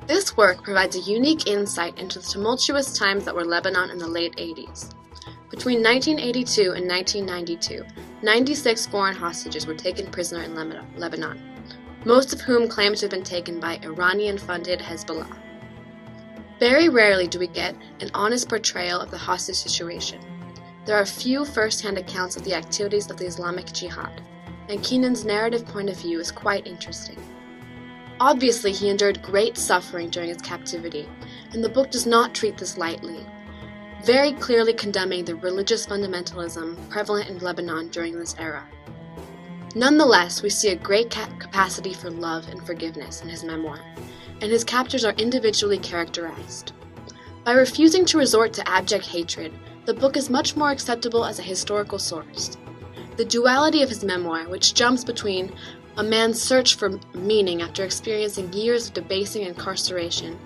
This work provides a unique insight into the tumultuous times that were Lebanon in the late 80s. Between 1982 and 1992, 96 foreign hostages were taken prisoner in Lebanon, most of whom claimed to have been taken by Iranian-funded Hezbollah. Very rarely do we get an honest portrayal of the hostage situation. There are few first-hand accounts of the activities of the Islamic Jihad, and Keenan's narrative point of view is quite interesting. Obviously, he endured great suffering during his captivity, and the book does not treat this lightly, very clearly condemning the religious fundamentalism prevalent in Lebanon during this era. Nonetheless, we see a great capacity for love and forgiveness in his memoir, and his captors are individually characterized. By refusing to resort to abject hatred, the book is much more acceptable as a historical source. The duality of his memoir, which jumps between a man's search for meaning after experiencing years of debasing incarceration,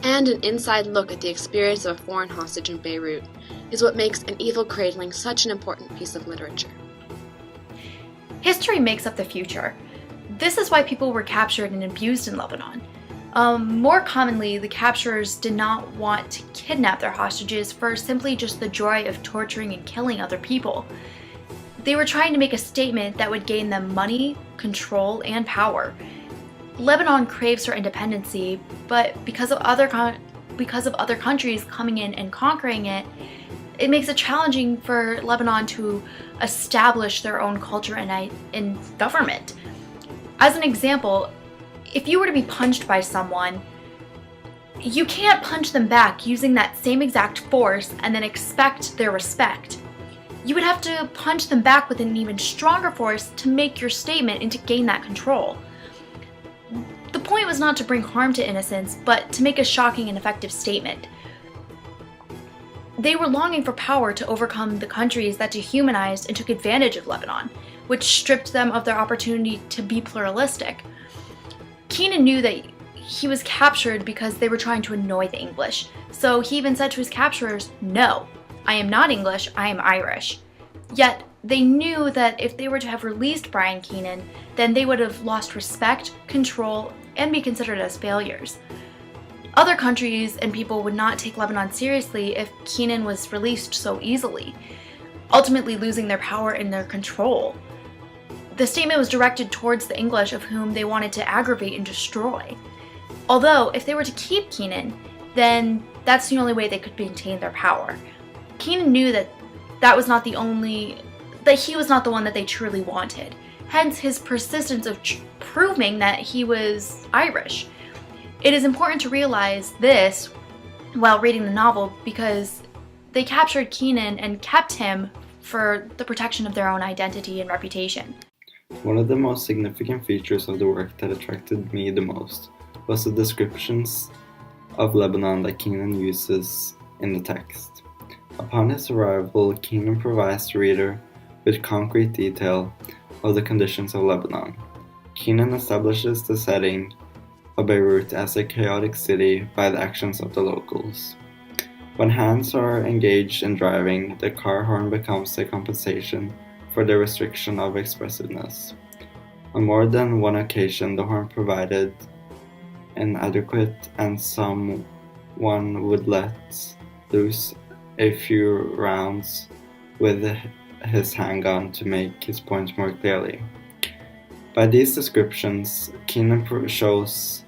and an inside look at the experience of a foreign hostage in Beirut, is what makes An Evil Cradling such an important piece of literature. History makes up the future. This is why people were captured and abused in Lebanon. More commonly, the capturers did not want to kidnap their hostages for simply just the joy of torturing and killing other people. They were trying to make a statement that would gain them money, control, and power. Lebanon craves for independency, but because of other countries coming in and conquering it, it makes it challenging for Lebanon to establish their own culture and government. As an example, if you were to be punched by someone, you can't punch them back using that same exact force and then expect their respect. You would have to punch them back with an even stronger force to make your statement and to gain that control. The point was not to bring harm to innocents, but to make a shocking and effective statement. They were longing for power to overcome the countries that dehumanized and took advantage of Lebanon, which stripped them of their opportunity to be pluralistic. Keenan knew that he was captured because they were trying to annoy the English, so he even said to his capturers, "No, I am not English, I am Irish." Yet, they knew that if they were to have released Brian Keenan, then they would have lost respect, control, and be considered as failures. Other countries and people would not take Lebanon seriously if Keenan was released so easily, ultimately losing their power and their control. The statement was directed towards the English, of whom they wanted to aggravate and destroy. Although, if they were to keep Keenan, then that's the only way they could maintain their power. Keenan knew that he was not the one that they truly wanted, hence his persistence of proving that he was Irish. It is important to realize this while reading the novel because they captured Keenan and kept him for the protection of their own identity and reputation. One of the most significant features of the work that attracted me the most was the descriptions of Lebanon that Keenan uses in the text. Upon his arrival, Keenan provides the reader with concrete detail of the conditions of Lebanon. Keenan establishes the setting of Beirut as a chaotic city by the actions of the locals. When hands are engaged in driving, the car horn becomes a compensation for the restriction of expressiveness. On more than one occasion, the horn provided inadequate, and someone would let loose a few rounds with his handgun to make his point more clearly. By these descriptions, Keenan shows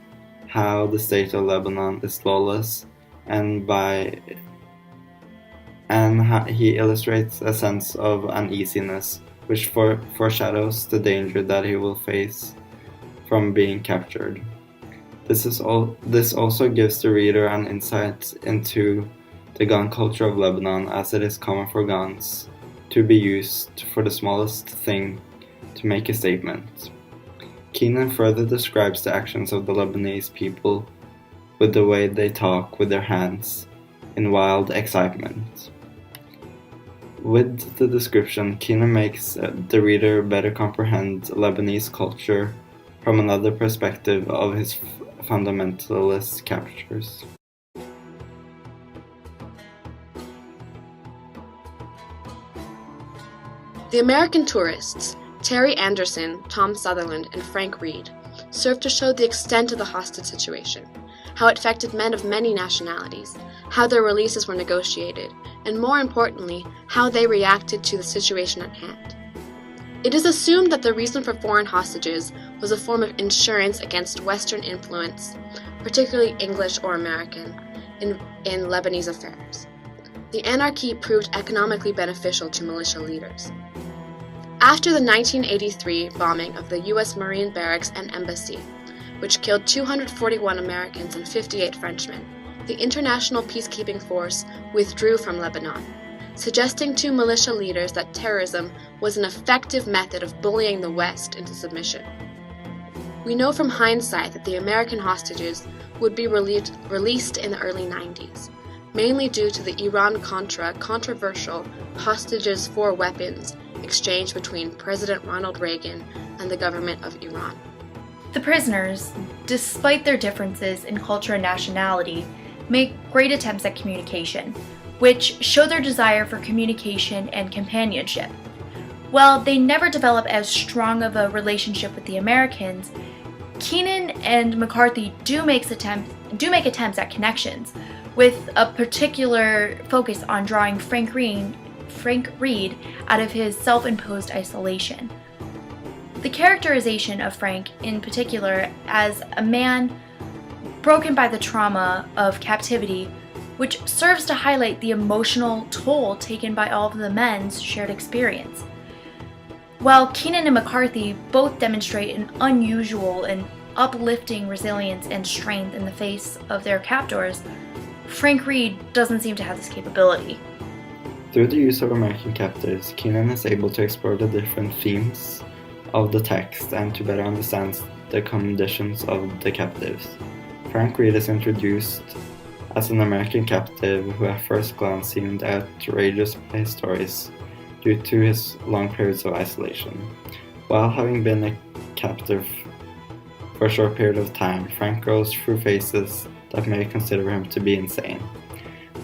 how the state of Lebanon is lawless, and he illustrates a sense of uneasiness, which foreshadows the danger that he will face from being captured. This also gives the reader an insight into the gun culture of Lebanon, as it is common for guns to be used for the smallest thing to make a statement. Keenan further describes the actions of the Lebanese people with the way they talk with their hands in wild excitement. With the description, Keenan makes the reader better comprehend Lebanese culture from another perspective of his fundamentalist captures. The American tourists, Terry Anderson, Tom Sutherland, and Frank Reed, serve to show the extent of the hostage situation, how it affected men of many nationalities, how their releases were negotiated, and more importantly, how they reacted to the situation at hand. It is assumed that the reason for foreign hostages was a form of insurance against Western influence, particularly English or American, in Lebanese affairs. The anarchy proved economically beneficial to militia leaders. After the 1983 bombing of the U.S. Marine Barracks and Embassy, which killed 241 Americans and 58 Frenchmen, the International Peacekeeping Force withdrew from Lebanon, suggesting to militia leaders that terrorism was an effective method of bullying the West into submission. We know from hindsight that the American hostages would be released in the early 90s, mainly due to the Iran-Contra controversial hostages for weapons exchange between President Ronald Reagan and the government of Iran. The prisoners, despite their differences in culture and nationality, make great attempts at communication, which show their desire for communication and companionship. While they never develop as strong of a relationship with the Americans, Keenan and McCarthy do make attempts at connections, with a particular focus on drawing Frank Reed out of his self-imposed isolation. The characterization of Frank, in particular, as a man broken by the trauma of captivity, which serves to highlight the emotional toll taken by all of the men's shared experience. While Keenan and McCarthy both demonstrate an unusual and uplifting resilience and strength in the face of their captors, Frank Reed doesn't seem to have this capability. Through the use of American captives, Keenan is able to explore the different themes of the text and to better understand the conditions of the captives. Frank Reed is introduced as an American captive who at first glance seemed outrageous by his stories due to his long periods of isolation. While having been a captive for a short period of time, Frank goes through phases that may consider him to be insane.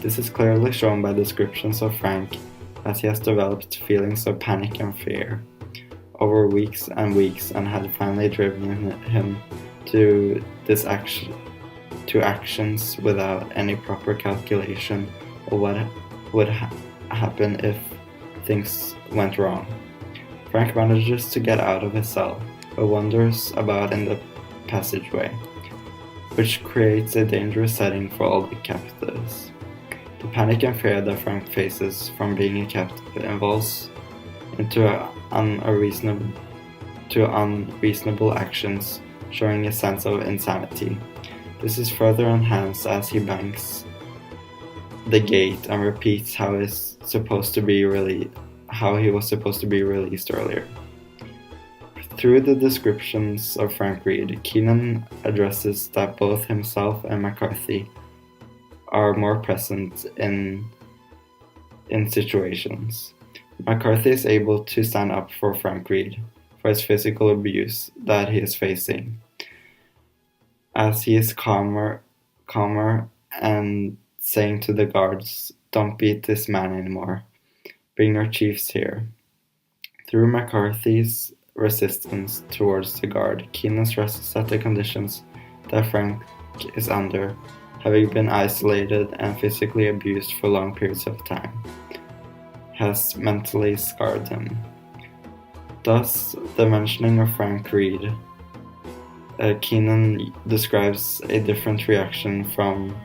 This is clearly shown by descriptions of Frank as he has developed feelings of panic and fear over weeks and had finally driven him to actions without any proper calculation of what would happen if things went wrong. Frank manages to get out of his cell, but wanders about in the passageway, which creates a dangerous setting for all the captives. The panic and fear that Frank faces from being a captive evolves into unreasonable actions, showing a sense of insanity. This is further enhanced as he bangs the gate and repeats how he was supposed to be released earlier. Through the descriptions of Frank Reed, Keenan addresses that both himself and McCarthy are more present in situations. McCarthy is able to stand up for Frank Reed for his physical abuse that he is facing, as he is calmer and saying to the guards, "Don't beat this man anymore. Bring your chiefs here." Through McCarthy's resistance towards the guard, Keenan stresses that the conditions that Frank is under, having been isolated and physically abused for long periods of time, has mentally scarred him. Thus, the mentioning of Frank Reed, Keenan describes a different reaction from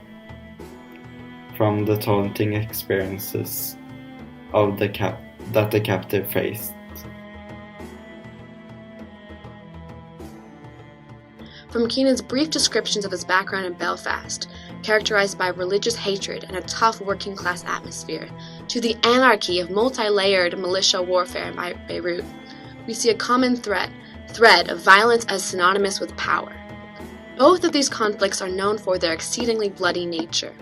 the taunting experiences of that the captive faced. From Keenan's brief descriptions of his background in Belfast, characterized by religious hatred and a tough working-class atmosphere, to the anarchy of multi-layered militia warfare in Beirut, we see a common thread of violence as synonymous with power. Both of these conflicts are known for their exceedingly bloody nature.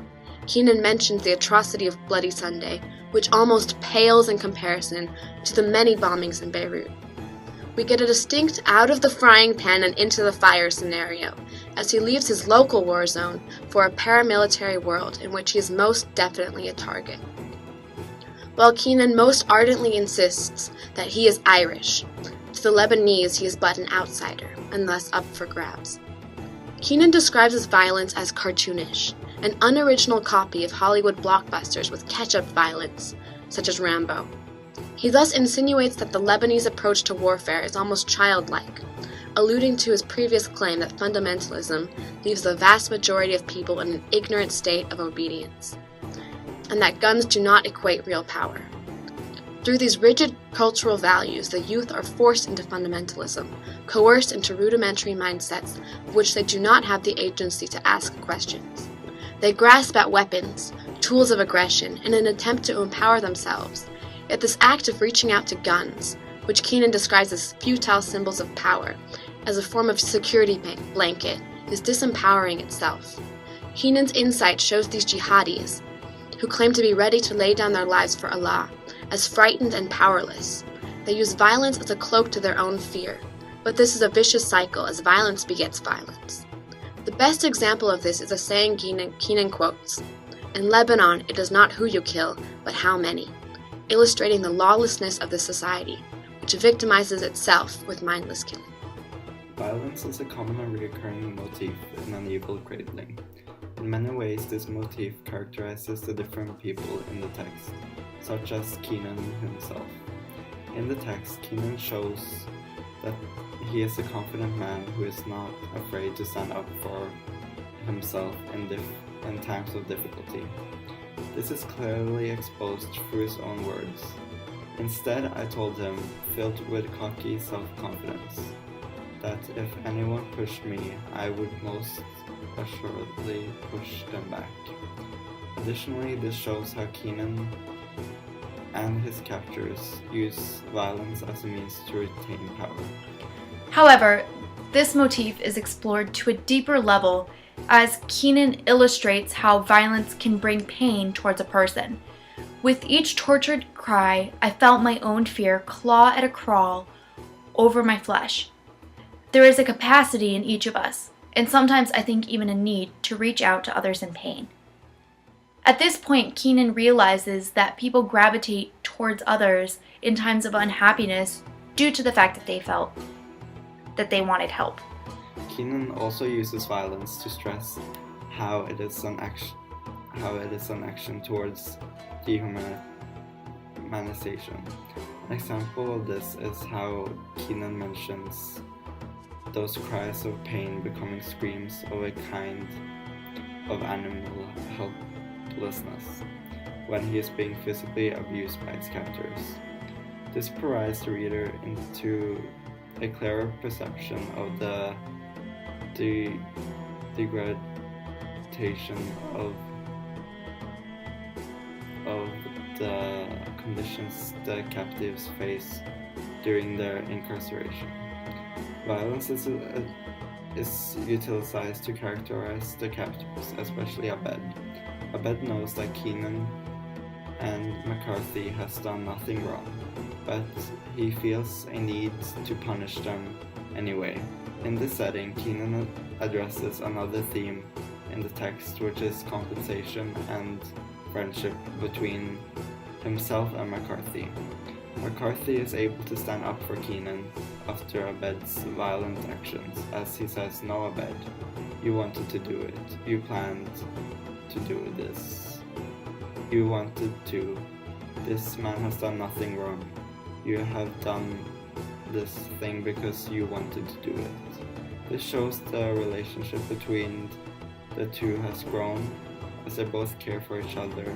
Keenan mentions the atrocity of Bloody Sunday, which almost pales in comparison to the many bombings in Beirut. We get a distinct out-of-the-frying-pan and into-the-fire scenario, as he leaves his local war zone for a paramilitary world in which he is most definitely a target. While Keenan most ardently insists that he is Irish, to the Lebanese he is but an outsider, and thus up for grabs. Keenan describes his violence as cartoonish, an unoriginal copy of Hollywood blockbusters with ketchup violence, such as Rambo. He thus insinuates that the Lebanese approach to warfare is almost childlike, alluding to his previous claim that fundamentalism leaves the vast majority of people in an ignorant state of obedience, and that guns do not equate real power. Through these rigid cultural values, the youth are forced into fundamentalism, coerced into rudimentary mindsets of which they do not have the agency to ask questions. They grasp at weapons, tools of aggression, in an attempt to empower themselves. Yet this act of reaching out to guns, which Keenan describes as futile symbols of power, as a form of security blanket, is disempowering itself. Keenan's insight shows these jihadis, who claim to be ready to lay down their lives for Allah, as frightened and powerless. They use violence as a cloak to their own fear, but this is a vicious cycle as violence begets violence. The best example of this is a saying Keenan quotes, "In Lebanon, it is not who you kill, but how many," illustrating the lawlessness of the society, which victimizes itself with mindless killing. Violence is a common and recurring motif in an evil cradling. In many ways, this motif characterizes the different people in the text, such as Keenan himself. In the text, Keenan shows that he is a confident man who is not afraid to stand up for himself in times of difficulty. This is clearly exposed through his own words. Instead, I told him, filled with cocky self-confidence, that if anyone pushed me, I would most assuredly push them back. Additionally, this shows how Keenan and his captors use violence as a means to retain power. However, this motif is explored to a deeper level as Keenan illustrates how violence can bring pain towards a person. With each tortured cry, I felt my own fear claw at a crawl over my flesh. There is a capacity in each of us, and sometimes I think even a need to reach out to others in pain. At this point, Keenan realizes that people gravitate towards others in times of unhappiness due to the fact that they felt that they wanted help. Keenan also uses violence to stress how it is an action towards dehumanization. An example of this is how Keenan mentions those cries of pain becoming screams of a kind of animal helplessness when he is being physically abused by his captors. This provides the reader into a clearer perception of the degradation of the conditions the captives face during their incarceration. Violence is utilized to characterize the captives, especially Abed. Abed knows that Keenan and McCarthy has done nothing wrong, but he feels a need to punish them anyway. In this setting, Keenan addresses another theme in the text, which is compensation and friendship between himself and McCarthy. McCarthy is able to stand up for Keenan after Abed's violent actions, as he says, "No, Abed, you wanted to do it. You planned to do this. You wanted to. This man has done nothing wrong. You have done this thing because you wanted to do it." This shows the relationship between the two has grown, as they both care for each other